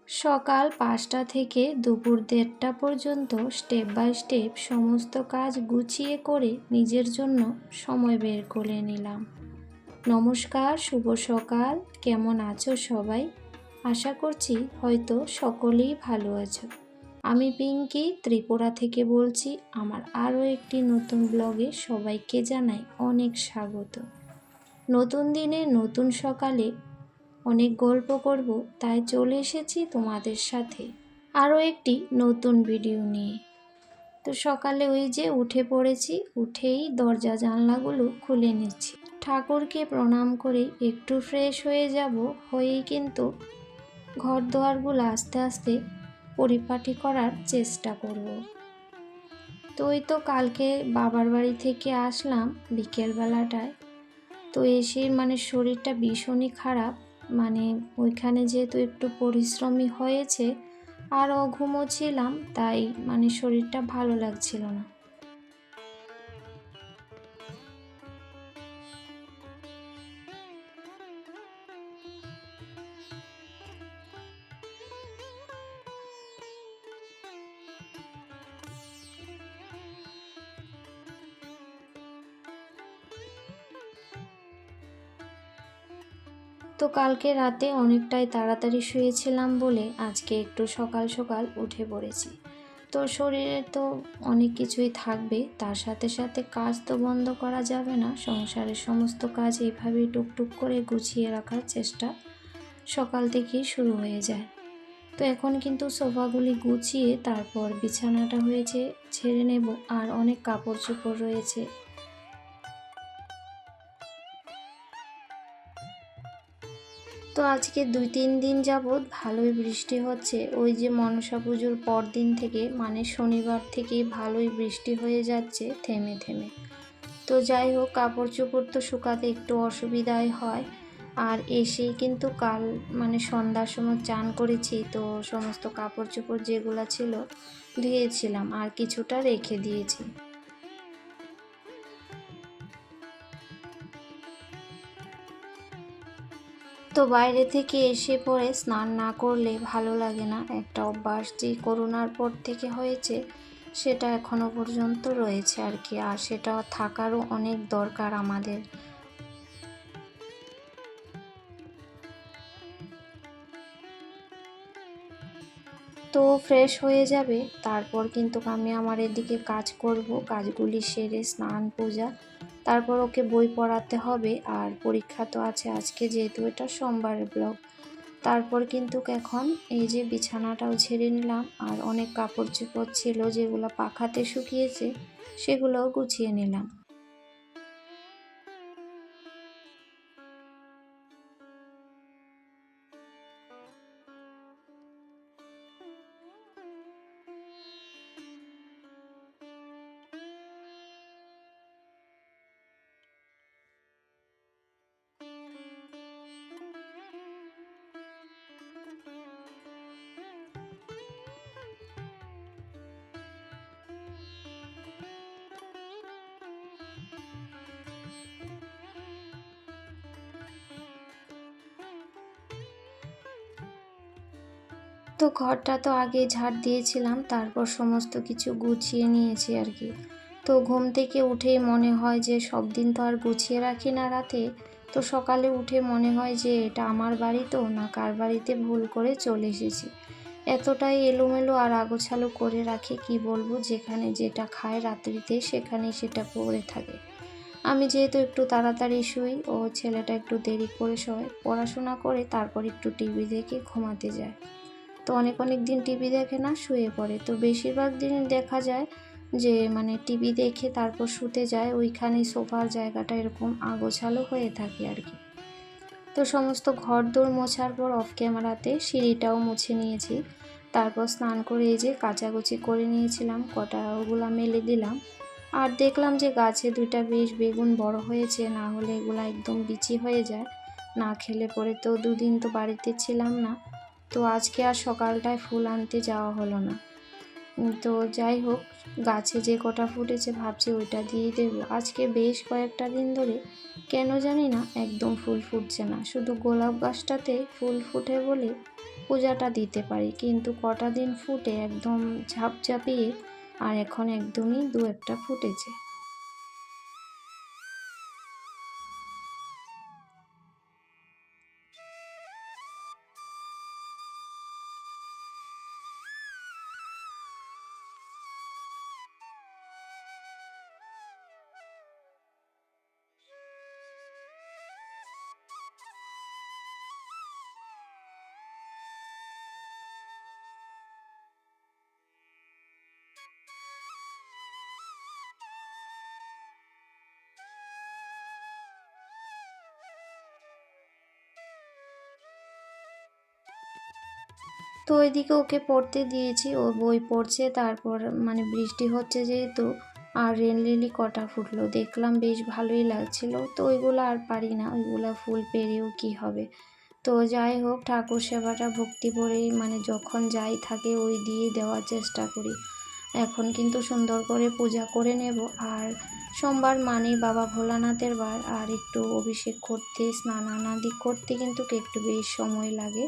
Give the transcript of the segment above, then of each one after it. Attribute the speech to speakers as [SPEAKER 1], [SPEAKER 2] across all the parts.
[SPEAKER 1] সকাল ৫টা থেকে দুপুর ১:৩০ পর্যন্ত স্টেপ বাই স্টেপ সমস্ত কাজ গুছিয়ে করে নিজের জন্য সময় বের করে নিলাম। নমস্কার, শুভ সকাল। কেমন আছো সবাই? আশা করছি হয়তো সকলেই ভালো আছো। আমি পিঙ্কি ত্রিপুরা থেকে বলছি। আমার আরও একটি নতুন ব্লগে সবাইকে জানাই অনেক স্বাগত। নতুন দিনে নতুন সকালে অনেক গল্প করব, তাই চলে এসেছি তোমাদের সাথে আরও একটি নতুন ভিডিও নিয়ে। তো সকালে ওই যে উঠে পড়েছি, উঠেই দরজা জানলাগুলো খুলে নিচ্ছি। ঠাকুরকে প্রণাম করে একটু ফ্রেশ হয়ে যাব, হয়েই কিন্তু ঘর দুয়ারগুলো আস্তে আস্তে পরিপাটি করার চেষ্টা করব। তো ওই তো কালকে বাবার বাড়ি থেকে আসলাম বিকেলবেলাটায়। তো এসে শরীরটা ভীষণই খারাপ, ওইখানে যেহেতু একটু পরিশ্রমী হয়েছে আর অঘুমও ছিলাম, তাই শরীরটা ভালো লাগছিল না। তো কালকে রাতে অনেকটাই তাড়াতাড়ি শুয়েছিলাম বলে আজকে একটু সকাল সকাল উঠে পড়েছি। তো শরীরে তো অনেক কিছুই থাকবে, তার সাথে সাথে কাজ তো বন্ধ করা যাবে না। সংসারের সমস্ত কাজ এইভাবেই টুকটুক করে গুছিয়ে রাখার চেষ্টা সকাল থেকেই শুরু হয়ে যায়। তো এখন কিন্তু সোফাগুলি গুছিয়ে তারপর বিছানাটা হয়েছে ছেড়ে নেব, আর অনেক কাপড় চোপড় রয়েছে। তো আজকে ২-৩ দিন যাবৎ ভালোই বৃষ্টি হচ্ছে। ওই যে মনসা পুজোর পর দিন থেকে শনিবার থেকে ভালোই বৃষ্টি হয়ে যাচ্ছে থেমে থেমে। তো যাই হোক, কাপড় চোপড় তো শুকাতে একটু অসুবিধাই হয়। আর এসেই কিন্তু কাল সন্ধ্যার সময় চান করেছি, তো সমস্ত কাপড় চোপড় যেগুলো ছিল ধুয়েছিলাম আর কিছুটা রেখে দিয়েছি। তো বাইরে থেকে এসে পরে স্নান না করলে ভালো লাগে না। একটা অভ্যাস যে করোনার পর থেকে হয়েছে, সেটা এখনো পর্যন্ত রয়েছে আর কি, আর সেটা থাকারও অনেক দরকার আমাদের। তো ফ্রেশ হয়ে যাবে, তারপর কিন্তু আমি আমার এদিকে কাজ করব। কাজগুলি সেরে স্নান পূজা, তারপর ওকে বই পড়াতে হবে। আর পরীক্ষা তো আছে আজকে, যেহেতু এটা সোমবারের ব্লগ। তারপর কিন্তু এখন এই যে বিছানাটাও ঝেড়ে নিলাম, আর অনেক কাপড় চোপড় ছিল যেগুলো পাখাতে শুকিয়েছে সেগুলোও গুছিয়ে নিলাম। তো ঘরটা তো আগে ঝাড় দিয়েছিলাম, তারপর সমস্ত কিছু গুছিয়ে নিয়েছি আর কি। তো ঘুম থেকে উঠেই মনে হয় যে সব দিন তো আর গুছিয়ে রাখি না রাতে। তো সকালে উঠে মনে হয় যে এটা আমার বাড়ি তো না কার বাড়িতে ভুল করে চলে এসেছি। এতটাই এলোমেলো আর আগোছালো করে রাখি, কি বলবো, যেখানে যেটা খায় রাত্রিতে সেখানেই সেটা পড়ে থাকে। আমি যেহেতু একটু তাড়াতাড়ি শুই, ও ছেলেটা একটু দেরি করে শোয়, পড়াশোনা করে তারপর একটু টিভি দেখে ঘুমাতে যায়। তো অনেক দিন টিভি দেখে না, শুয়ে পড়ে। তো বেশিরভাগ দিন দেখা যায় যে টিভি দেখে তারপর শুতে যায়, ওইখানেই সোফার জায়গাটা এরকম আগোছালো হয়ে থাকে আর কি। তো সমস্ত ঘরদোর মোছার পর অফ ক্যামেরাতে সিঁড়িটাও মুছে নিয়েছি। তারপর স্নান করে এই যে কাচাকুচি করে নিয়েছিলাম, কটা ওগুলা মেলে দিলাম। আর দেখলাম যে গাছে 2টা বেশ বেগুন বড় হয়েছে, না হলে এগুলা একদম বিচি হয়ে যায়। না খেলে পরে তো 2 দিন তো বাড়িতে ছিলাম না, তো আজকে আর সকালটায় ফুল আনতে যাওয়া হলো না। তো যাই হোক, গাছে যে কটা ফুটেছে ভাবছি ওইটা দিয়ে দেবো। আজকে বেশ কয়েকটা দিন ধরে কেন জানি না একদম ফুল ফুটছে না, শুধু গোলাপ গাছটাতে ফুল ফুটে বলে পূজাটা দিতে পারি, কিন্তু কটা দিন ফুটে একদম ঝাপঝাপিয়ে, আর এখন একদমই দু একটা ফুটেছে। তো ওইদিকে ওকে পড়তে দিয়েছি, ও বই পড়ছে, তারপর বৃষ্টি হচ্ছে যেহেতু, আর রেন লিলি কটা ফুটলো দেখলাম, বেশ ভালোই লাগছিল। তো ওইগুলো আর পারি না, ওইগুলো ফুল পেরেও কি হবে। তো যাই হোক, ঠাকুর সেবাটা ভক্তি ভরেই যখন যাই থাকে ওই দিয়ে দেওয়ার চেষ্টা করি। এখন কিন্তু সুন্দর করে পূজা করে নেব। আর সোমবার বাবা ভোলানাথের বার, আর একটু অভিষেক করতে, স্নানাদি করতে কিন্তু একটু বেশ সময় লাগে।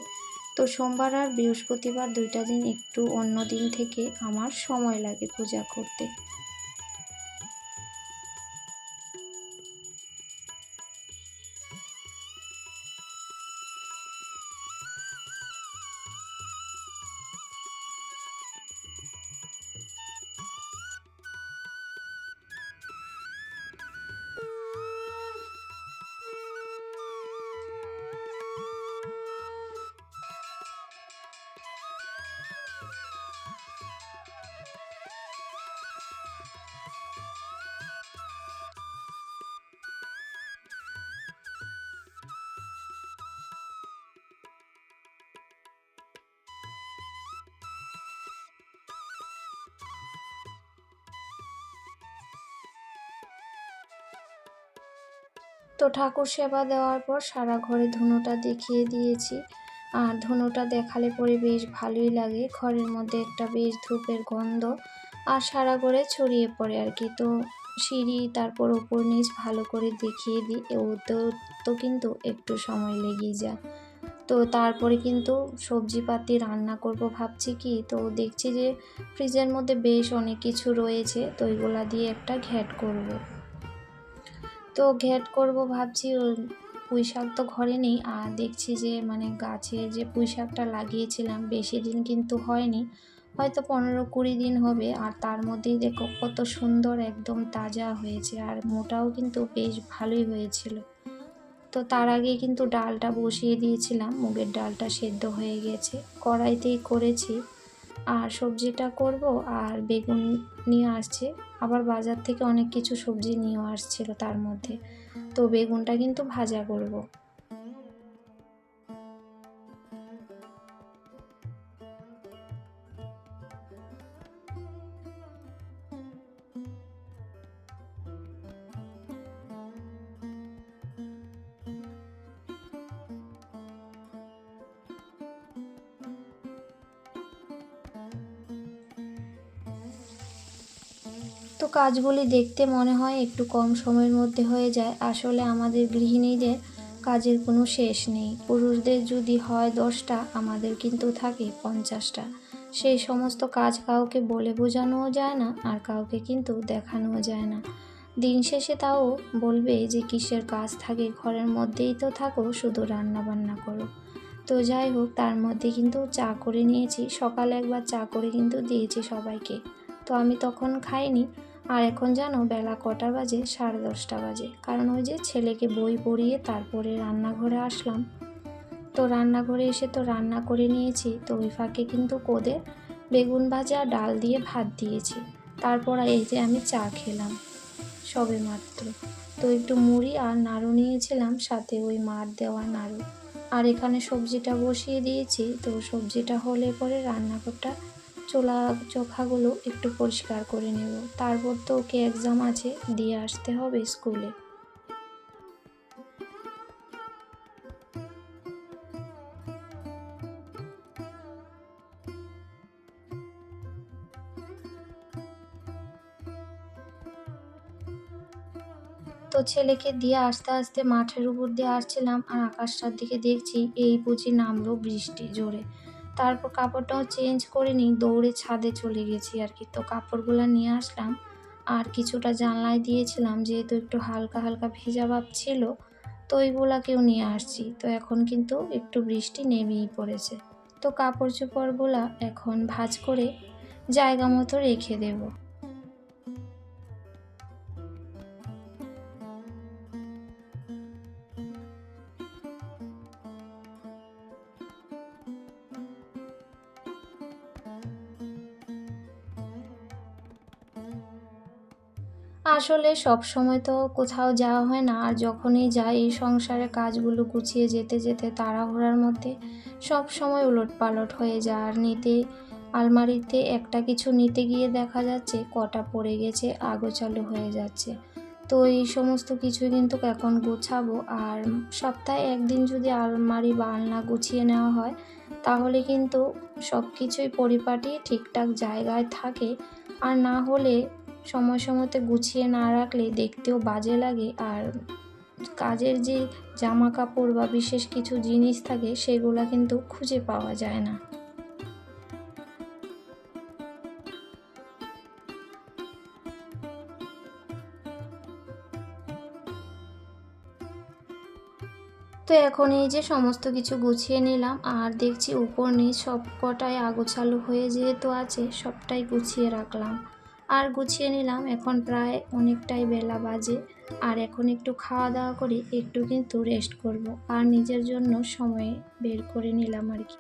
[SPEAKER 1] তো সোমবার আর বৃহস্পতিবার দুইটা দিন একটু অন্য দিন থেকে আমার সময় লাগে পূজা করতে। তো ঠাকুর সেবা দেওয়ার পর সারা ঘরে ধুনোটা দেখিয়ে দিয়েছি। আর ধুনোটা দেখালে পরে বেশ ভালোই লাগে, ঘরের মধ্যে একটা বেশ ধূপের গন্ধ আর সারা ঘরে ছড়িয়ে পড়ে আর কি। তো সিঁড়ি, তারপর ওপর নিচ ভালো করে দেখিয়ে দিই, তো কিন্তু একটু সময় লেগেই যায়। তো তারপরে কিন্তু সবজিপাতি রান্না করব ভাবছি কি, তো দেখছি যে ফ্রিজের মধ্যে বেশ অনেক কিছু রয়েছে, তো ওইগুলা দিয়ে একটা ঘ্যাট করব। তো ঘ্যাট করব ভাবছি। পুঁই শাক তো ঘরে নেই, আর দেখছি যে গাছের যে পুঁই শাকটা লাগিয়েছিলাম বেশি দিন কিন্তু হয়নি, হয়তো 15-20 দিন হবে, আর তার মধ্যেই দেখো কত সুন্দর একদম তাজা হয়েছে, আর মোটাও কিন্তু বেশ ভালোই হয়েছিল। তো তার আগে কিন্তু ডালটা বসিয়ে দিয়েছিলাম, মুগের ডালটা সেদ্ধ হয়ে গেছে, কড়াইতেই করেছি। আর সবজিটা করব, আর বেগুন নিয়ে আসছে, আবার বাজার থেকে অনেক কিছু সবজি নিয়েও আসছিল তার মধ্যে। তো বেগুনটা কিন্তু ভাজা করব। তো কাজগুলি দেখতে মনে হয় একটু কম সময়ের মধ্যে হয়ে যায়, আসলে আমাদের গৃহিণীদের কাজের কোনো শেষ নেই। পুরুষদের যদি হয় 10টা, আমাদের কিন্তু থাকে 50টা। সেই সমস্ত কাজ কাউকে বলে বোঝানোও যায় না, আর কাউকে কিন্তু দেখানোও যায় না। দিন শেষে তাও বলবে যে কিসের কাজ থাকে, ঘরের মধ্যেই তো থাকো, শুধু রান্না বান্না করো। তো যাই হোক, তার মধ্যে কিন্তু চা করে নিয়েছি, সকালে একবার চা করে কিন্তু দিয়েছি সবাইকে। তো আমি তখন খাইনি। আর এখন জানো বেলা কটা বাজে? 10:30 বাজে, কারণ ওই যে ছেলেকে বই পড়িয়ে তারপরে রান্নাঘরে আসলাম। তো রান্নাঘরে এসে তো রান্না করে নিয়েছি, তো ওই ফাঁকে কিন্তু ওদের বেগুন ভাজা ডাল দিয়ে ভাত দিয়েছি। তারপর এই যে আমি চা খেলাম সবে মাত্র। তো একটু মুড়ি আর নাড়ু নিয়েছিলাম, সাথে ওই মার দেওয়া নাড়ু। আর এখানে সবজিটা বসিয়ে দিয়েছি, তো সবজিটা হলে পরে রান্নাঘরটা চোলা চোখাগুলো একটু পরিষ্কার করে নেব। তারপর তো ওকে এক্সাম আছে, দিয়ে আসতে হবে স্কুলে। তো ছেলেকে দিয়ে আস্তে আস্তে মাঠের উপর দিয়ে আসছিলাম, আর আকাশটার দিকে দেখছি এই বুঝি নামলো বৃষ্টি জোরে। তারপর কাপড়টাও চেঞ্জ করে নিই, দৌড়ে ছাদে চলে গেছি আর কি। তো কাপড়গুলো নিয়ে আসলাম, আর কিছুটা জানলায় দিয়েছিলাম, যেহেতু একটু হালকা হালকা ভেজা ভাব ছিল, তো ওইগুলাকেও নিয়ে আসছি। তো এখন কিন্তু একটু বৃষ্টি নেমেই পড়েছে। তো কাপড় চোপড়গুলা এখন ভাঁজ করে জায়গা মতো রেখে দেবো। আসলে সবসময় তো কোথাও যাওয়া হয় না, আর যখনই যাই এই সংসারের কাজগুলো গুছিয়ে যেতে যেতে তাড়াহুড়ার মধ্যে সবসময় ওলটপালট হয়ে যায়। আর আলমারিতে একটা কিছু নিতে গিয়ে দেখা যাচ্ছে কটা পড়ে গেছে, আগোছালো হয়ে যাচ্ছে। তো এই সমস্ত কিছুই কিন্তু এখন গোছাবো। আর সপ্তাহে একদিন যদি আলমারি বা আলনা গুছিয়ে নেওয়া হয়, তাহলে কিন্তু সব কিছুই পরিপাটি ঠিকঠাক জায়গায় থাকে। আর না হলে সময় সময়তে গুছিয়ে না রাখলে দেখতেও বাজে লাগে, আর কাজের যে জামা কাপড় বা বিশেষ কিছু জিনিস থাকে সেগুলা কিন্তু খুঁজে পাওয়া যায় না। তো এখন এই যে সমস্ত কিছু গুছিয়ে নিলাম, আর দেখছি উপর নিচ সবকটাই আগোছালো হয়ে যেহেতু আছে, সবটাই গুছিয়ে রাখলাম আর গুছিয়ে নিলাম। এখন প্রায় অনেকটাই বেলা বাজে, আর এখন একটু খাওয়া দাওয়া করে একটু কিন্তু রেস্ট করব, আর নিজের জন্য সময় বের করে নিলাম আর কি।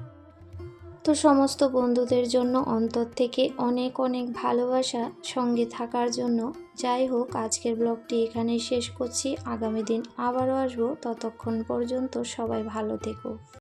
[SPEAKER 1] তো সমস্ত বন্ধুদের জন্য অন্তর থেকে অনেক অনেক ভালোবাসা, সঙ্গে থাকার জন্য। যাই হোক, আজকের ব্লগটি এখানেই শেষ করছি। আগামী দিন আবারও আসবো, ততক্ষণ পর্যন্ত সবাই ভালো থেকো।